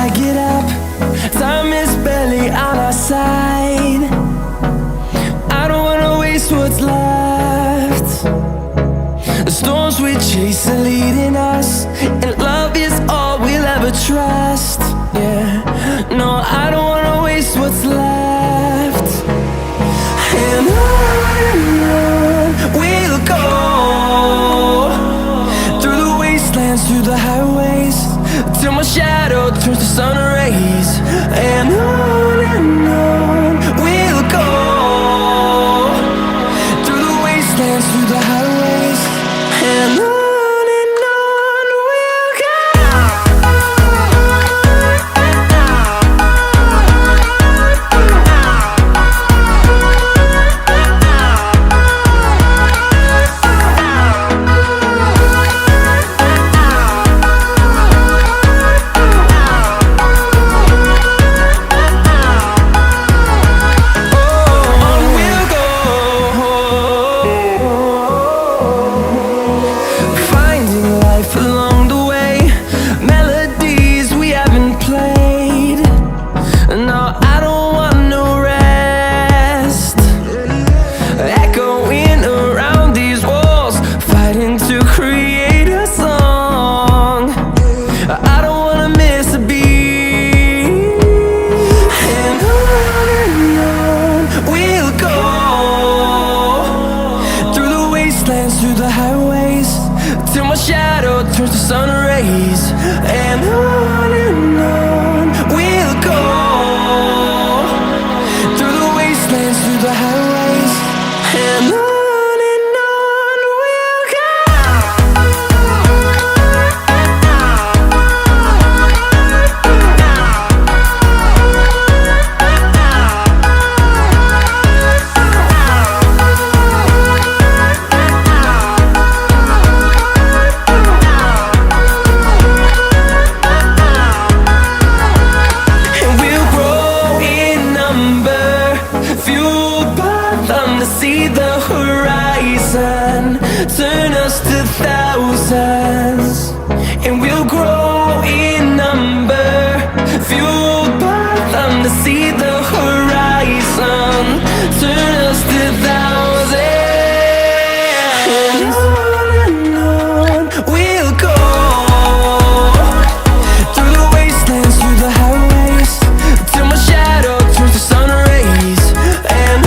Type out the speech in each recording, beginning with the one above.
I get up. Time is barely on our side. I don't wanna waste what's left. The storms we chase are leading us, and love is all we'll ever trust. Yeah, no, I don't wanna waste what's left. And on we'll go, through the wastelands, through the highways, till my shadow turns to sun rays. And on we'll go, through the wastelands, through the highways, and on. Through the highways, till my shadow turns to sun rays. And on we'll go, through the wastelands, through the highways, and on. See the horizon turn us to thousands, and we'll grow in number, fueled by them. To see the horizon turn us to thousands, and on we'll go, through the wastelands, through the highways, till my shadow turns to sun rays. And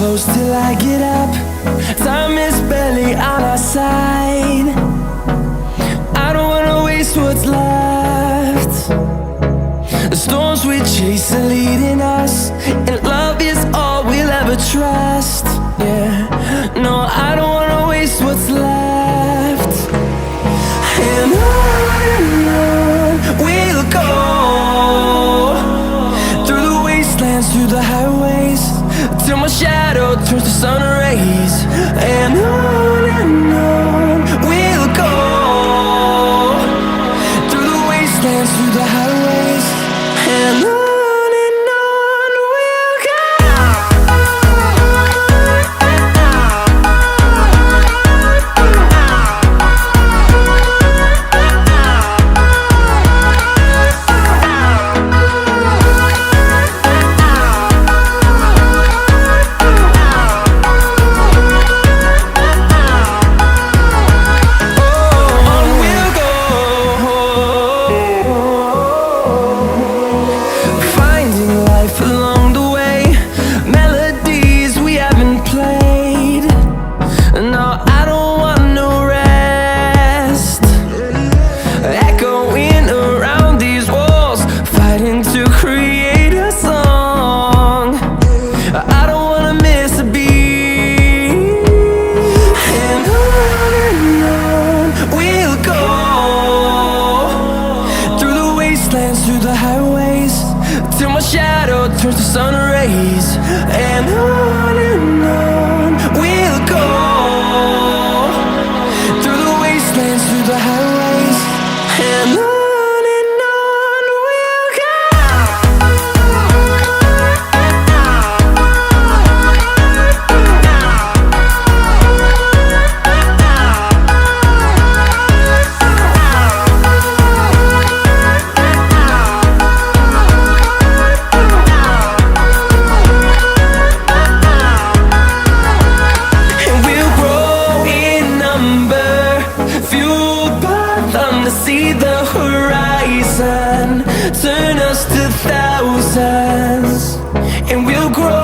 close till I get up. Time is barely on our side. I don't wanna waste what's left. The storms we chase are leading us, and love is all we'll ever trust. Yeah, no, I don't wanna waste what's left. And on we'll go, through the wastelands, through the highways, till my shadow turns to sun rays. And on we'll go, through the wastelands, through the highways, and on we'll go. We'll go through the wastelands, through the highways, till my shadow turns to sun rays. And on we'll go through the wastelands, through the highways, and on we'll go. See the horizon turn us to thousands, and we'll grow